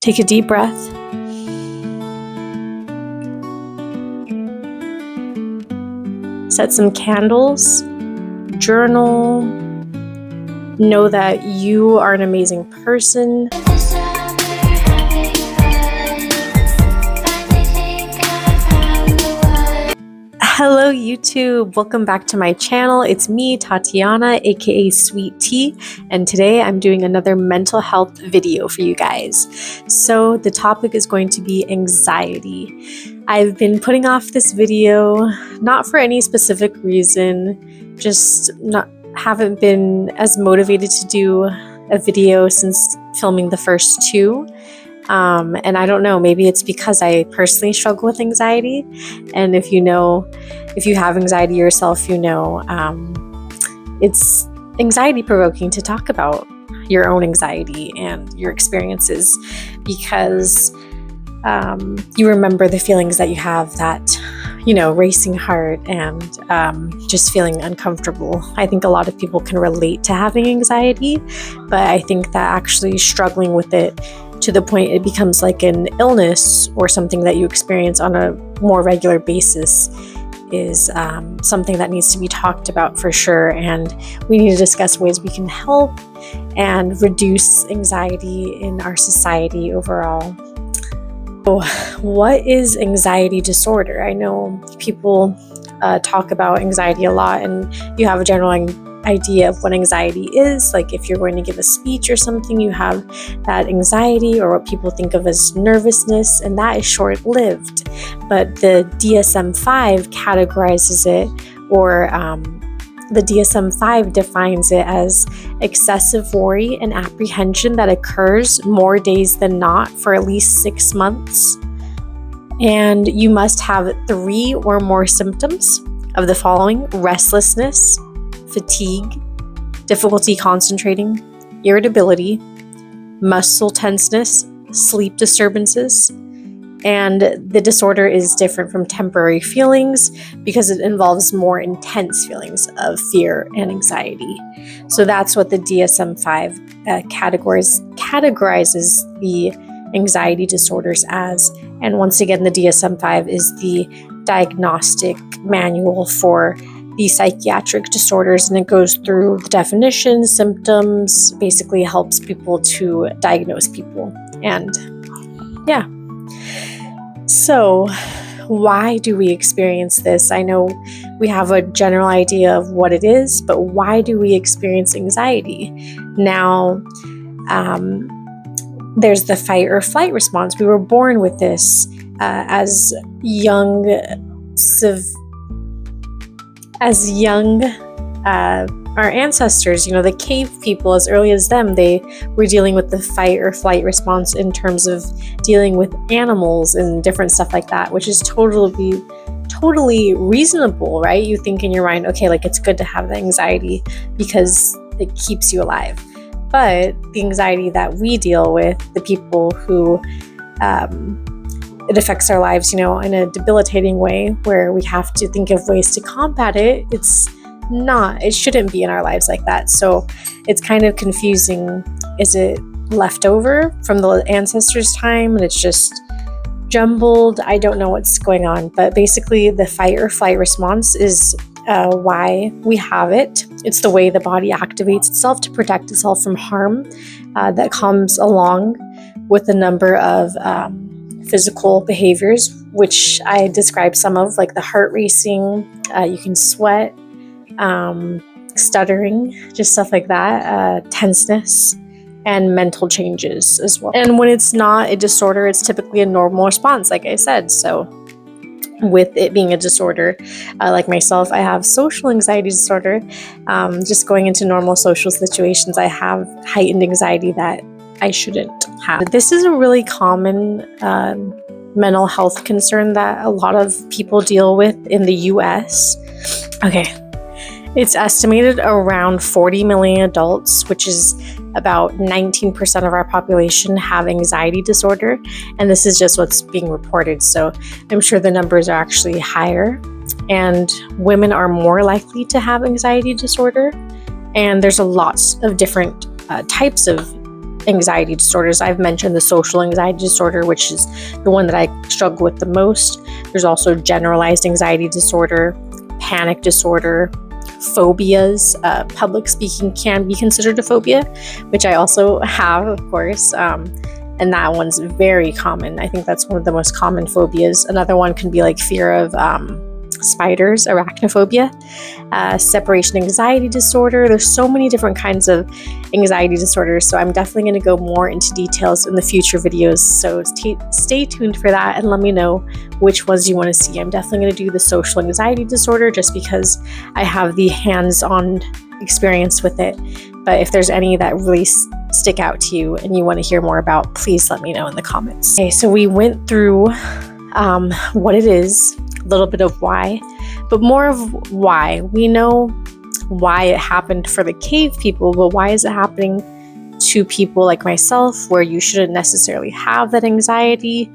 Take a deep breath. Set some candles. Journal. Know that you are an amazing person. Hello YouTube, welcome back to my channel. It's me, Tatiana, aka Sweet Tea, and today I'm doing another mental health video for you guys. So the topic is going to be anxiety. I've been putting off this video, not for any specific reason, just haven't been as motivated to do a video since filming the first two. And I don't know, maybe it's because I personally struggle with anxiety. And if you have anxiety yourself, it's anxiety provoking to talk about your own anxiety and your experiences because you remember the feelings that you have, that, racing heart and just feeling uncomfortable. I think a lot of people can relate to having anxiety, but I think that actually struggling with it to the point it becomes like an illness or something that you experience on a more regular basis is something that needs to be talked about for sure. And we need to discuss ways we can help and reduce anxiety in our society overall. So, what is anxiety disorder? I know people talk about anxiety a lot, and you have a general idea of what anxiety is. Like if you're going to give a speech or something, you have that anxiety, or what people think of as nervousness, and that is short-lived. But the DSM-5 categorizes it, or the DSM-5 defines it as excessive worry and apprehension that occurs more days than not for at least 6 months. And you must have 3 or more symptoms of the following: restlessness, fatigue, difficulty concentrating, irritability, muscle tenseness, sleep disturbances. And the disorder is different from temporary feelings because it involves more intense feelings of fear and anxiety. So that's what the DSM-5 categorizes the anxiety disorders as. And once again, the DSM-5 is the diagnostic manual for the psychiatric disorders, and it goes through the definitions, symptoms, basically helps people to diagnose people. And yeah. So why do we experience this? I know we have a general idea of what it is, but why do we experience anxiety? Now, there's the fight or flight response. We were born with this as young our ancestors, the cave people, as early as them, they were dealing with the fight or flight response in terms of dealing with animals and different stuff like that, which is totally reasonable, right? You think in your mind, okay, like it's good to have the anxiety because it keeps you alive. But the anxiety that we deal with, the people who it affects our lives, in a debilitating way where we have to think of ways to combat it, it shouldn't be in our lives like that. So it's kind of confusing. Is it left over from the ancestors' time and it's just jumbled? I don't know what's going on, but basically the fight or flight response is why we have it. It's the way the body activates itself to protect itself from harm that comes along with a number of physical behaviors, which I described some of, like the heart racing, you can sweat, stuttering, just stuff like that, tenseness, and mental changes as well. And when it's not a disorder, it's typically a normal response, like I said. So with it being a disorder, like myself, I have social anxiety disorder. Just going into normal social situations, I have heightened anxiety that I shouldn't have. This is a really common mental health concern that a lot of people deal with in the US. Okay. It's estimated around 40 million adults, which is about 19% of our population, have anxiety disorder. And this is just what's being reported. So I'm sure the numbers are actually higher. And women are more likely to have anxiety disorder. And there's a lot of different types of anxiety disorders. I've mentioned the social anxiety disorder, which is the one that I struggle with the most. There's also generalized anxiety disorder, panic disorder, phobias. Public speaking can be considered a phobia, which I also have, of course. And that one's very common. I think that's one of the most common phobias. Another one can be like fear of spiders, arachnophobia, separation anxiety disorder. There's so many different kinds of anxiety disorders. So I'm definitely going to go more into details in the future videos. So stay tuned for that and let me know which ones you want to see. I'm definitely going to do the social anxiety disorder just because I have the hands-on experience with it. But if there's any that really stick out to you and you want to hear more about, please let me know in the comments. Okay, so we went through what it is, a little bit of why, but more of why. We know why it happened for the cave people, but why is it happening to people like myself where you shouldn't necessarily have that anxiety?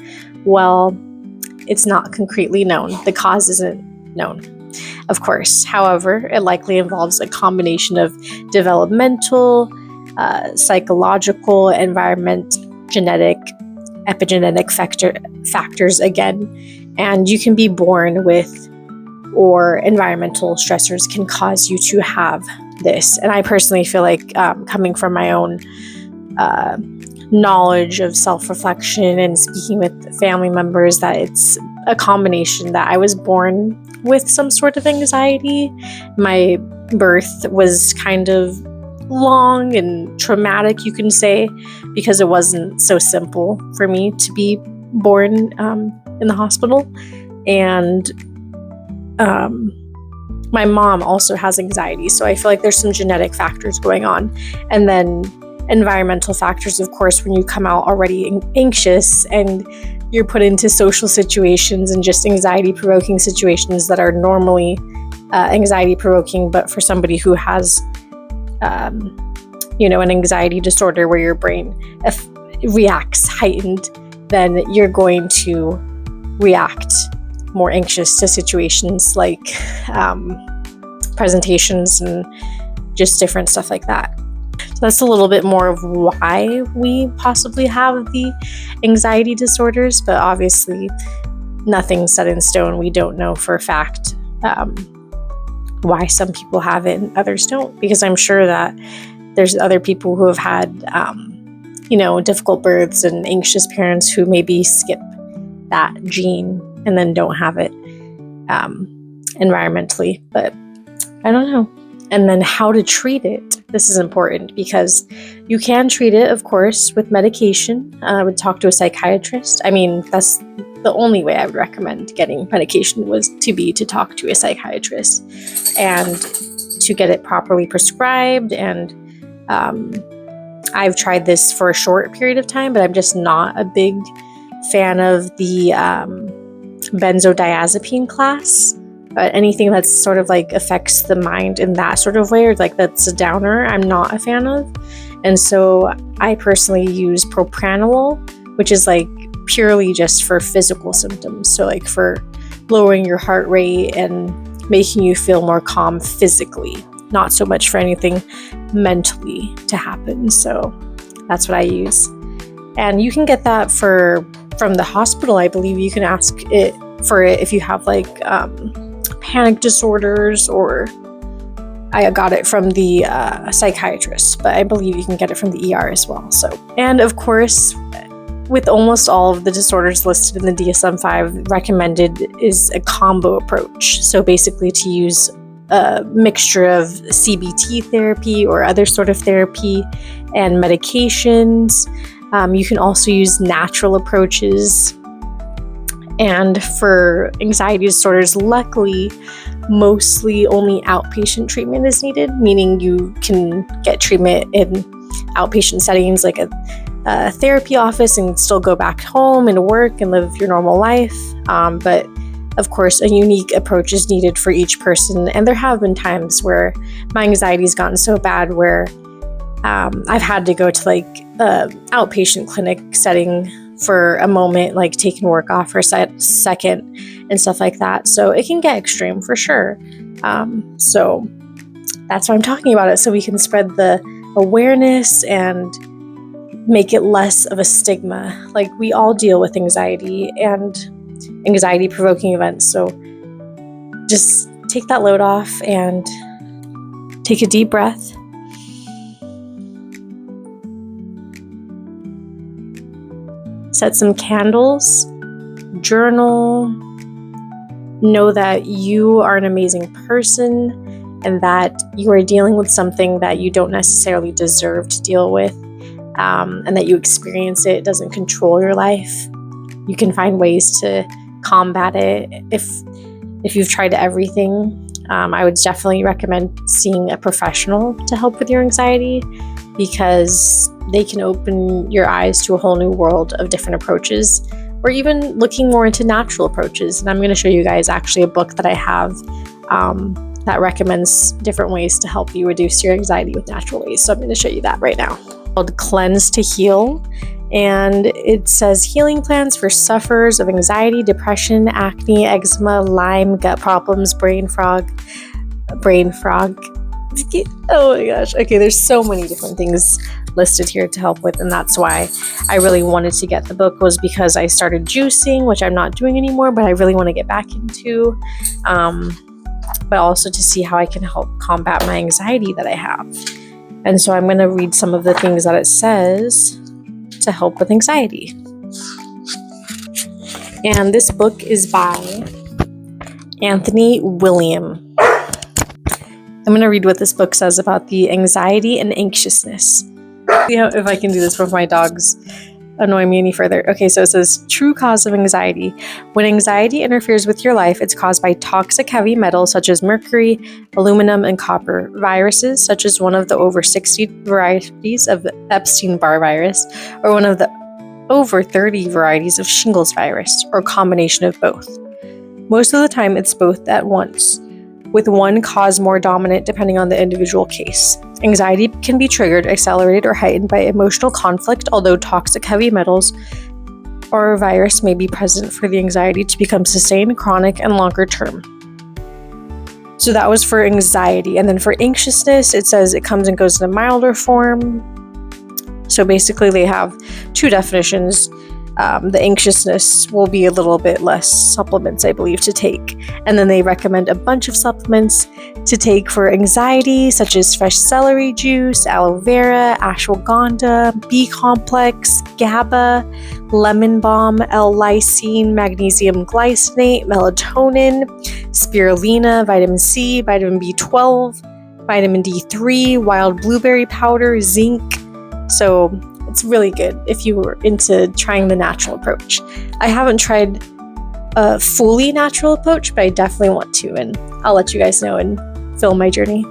Well, it's not concretely known. The cause isn't known, of course. However, it likely involves a combination of developmental, psychological, environment, genetic, epigenetic factors again. And you can be born with, or environmental stressors can cause you to have this. And I personally feel like, coming from my own knowledge of self-reflection and speaking with family members, that it's a combination, that I was born with some sort of anxiety. My birth was kind of long and traumatic, you can say, because it wasn't so simple for me to be born in the hospital. And my mom also has anxiety, so I feel like there's some genetic factors going on. And then environmental factors, of course, when you come out already anxious and you're put into social situations and just anxiety-provoking situations that are normally anxiety-provoking, but for somebody who has an anxiety disorder where your brain reacts heightened, then you're going to react more anxious to situations like presentations and just different stuff like that. So that's a little bit more of why we possibly have the anxiety disorders, but obviously nothing's set in stone. We don't know for a fact why some people have it and others don't, because I'm sure that there's other people who have had difficult births and anxious parents who maybe skip that gene and then don't have it environmentally, but I don't know. And then how to treat it. This is important because you can treat it, of course, with medication. I would talk to a psychiatrist. I mean, that's the only way I would recommend getting medication was to talk to a psychiatrist and to get it properly prescribed. And I've tried this for a short period of time, but I'm just not a big fan of the benzodiazepine class. Anything that's sort of like affects the mind in that sort of way, or like that's a downer, I'm not a fan of. And so I personally use propranolol, which is like purely just for physical symptoms. So like for lowering your heart rate and making you feel more calm physically, not so much for anything mentally to happen. So that's what I use. And you can get that from the hospital. I believe you can ask it for it if you have like panic disorders, or I got it from the psychiatrist, but I believe you can get it from the ER as well. So, and of course, with almost all of the disorders listed in the DSM-5, recommended is a combo approach. So basically to use a mixture of CBT therapy or other sort of therapy and medications. You can also use natural approaches. And for anxiety disorders, luckily, mostly only outpatient treatment is needed, meaning you can get treatment in outpatient settings like a therapy office and still go back home and work and live your normal life. But of course, a unique approach is needed for each person. And there have been times where my anxiety has gotten so bad where I've had to go to like outpatient clinic setting for a moment, like taking work off for a second and stuff like that. So it can get extreme for sure. So that's why I'm talking about it, so we can spread the awareness and make it less of a stigma. Like, we all deal with anxiety and anxiety-provoking events. So just take that load off and take a deep breath. Set some candles, journal, know that you are an amazing person and that you are dealing with something that you don't necessarily deserve to deal with, and that you experience it. It doesn't control your life. You can find ways to combat it. If you've tried everything, I would definitely recommend seeing a professional to help with your anxiety, because they can open your eyes to a whole new world of different approaches, or even looking more into natural approaches. And I'm going to show you guys actually a book that I have that recommends different ways to help you reduce your anxiety with natural ways. So I'm going to show you that right now. It's called Cleanse to Heal. And it says healing plans for sufferers of anxiety, depression, acne, eczema, Lyme, gut problems, brain fog. Oh my gosh. Okay, there's so many different things listed here to help with, and that's why I really wanted to get the book, was because I started juicing, which I'm not doing anymore, but I really want to get back into, but also to see how I can help combat my anxiety that I have. And so I'm going to read some of the things that it says to help with anxiety. And this book is by Anthony William. I'm going to read what this book says about the anxiety and anxiousness. See if I can do this before my dogs annoy me any further. Okay, so it says, true cause of anxiety. When anxiety interferes with your life, it's caused by toxic heavy metals such as mercury, aluminum, and copper, viruses such as one of the over 60 varieties of Epstein-Barr virus, or one of the over 30 varieties of shingles virus, or a combination of both. Most of the time, it's both at once, with one cause more dominant depending on the individual case. Anxiety can be triggered, accelerated, or heightened by emotional conflict, although toxic heavy metals or a virus may be present for the anxiety to become sustained, chronic, and longer term. So that was for anxiety. And then for anxiousness, it says it comes and goes in a milder form. So basically they have two definitions. The anxiousness will be a little bit less supplements, I believe, to take. And then they recommend a bunch of supplements to take for anxiety, such as fresh celery juice, aloe vera, ashwagandha, B complex, GABA, lemon balm, L-lysine, magnesium glycinate, melatonin, spirulina, vitamin C, vitamin B12, vitamin D3, wild blueberry powder, zinc. So it's really good if you were into trying the natural approach. I haven't tried a fully natural approach, but I definitely want to, and I'll let you guys know and film my journey.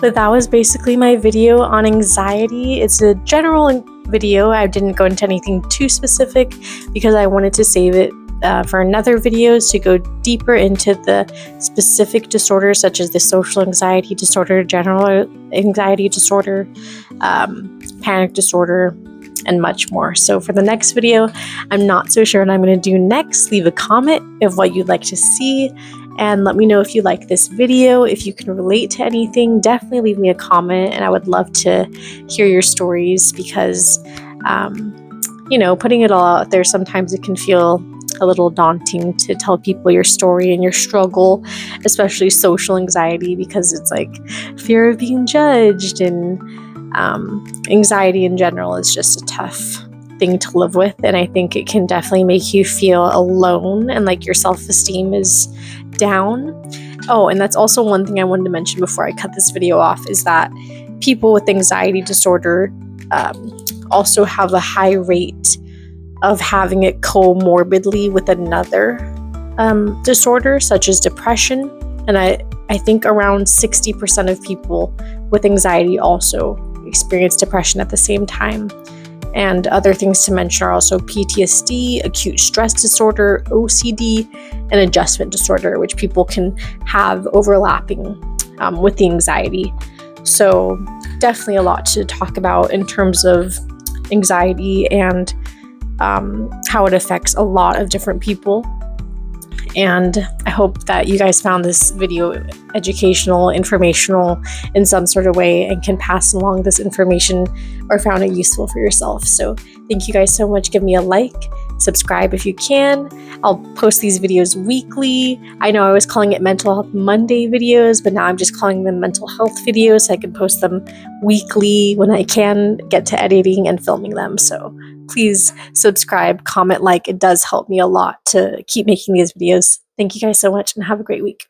But that was basically my video on anxiety. It's a general video. I didn't go into anything too specific because I wanted to save it for another videos to go deeper into the specific disorders, such as the social anxiety disorder, general anxiety disorder, panic disorder, and much more. So for the next video, I'm not so sure what I'm going to do next. Leave a comment of what you'd like to see, and let me know if you like this video. If you can relate to anything, definitely leave me a comment, and I would love to hear your stories, because putting it all out there, sometimes it can feel a little daunting to tell people your story and your struggle, especially social anxiety, because it's like fear of being judged, and anxiety in general is just a tough thing to live with. And I think it can definitely make you feel alone and like your self-esteem is down. Oh, and that's also one thing I wanted to mention before I cut this video off, is that people with anxiety disorder also have a high rate of having it comorbidly with another disorder, such as depression. And I think around 60% of people with anxiety also experience depression at the same time. And other things to mention are also PTSD, acute stress disorder, OCD, and adjustment disorder, which people can have overlapping with the anxiety. So definitely a lot to talk about in terms of anxiety and how it affects a lot of different people. And I hope that you guys found this video educational, informational in some sort of way, and can pass along this information or found it useful for yourself. So thank you guys so much. Give me a like, subscribe if you can. I'll post these videos weekly. I know I was calling it Mental Health Monday videos, but now I'm just calling them mental health videos, so I can post them weekly when I can get to editing and filming them. So please subscribe, comment, like. It does help me a lot to keep making these videos. Thank you guys so much, and have a great week.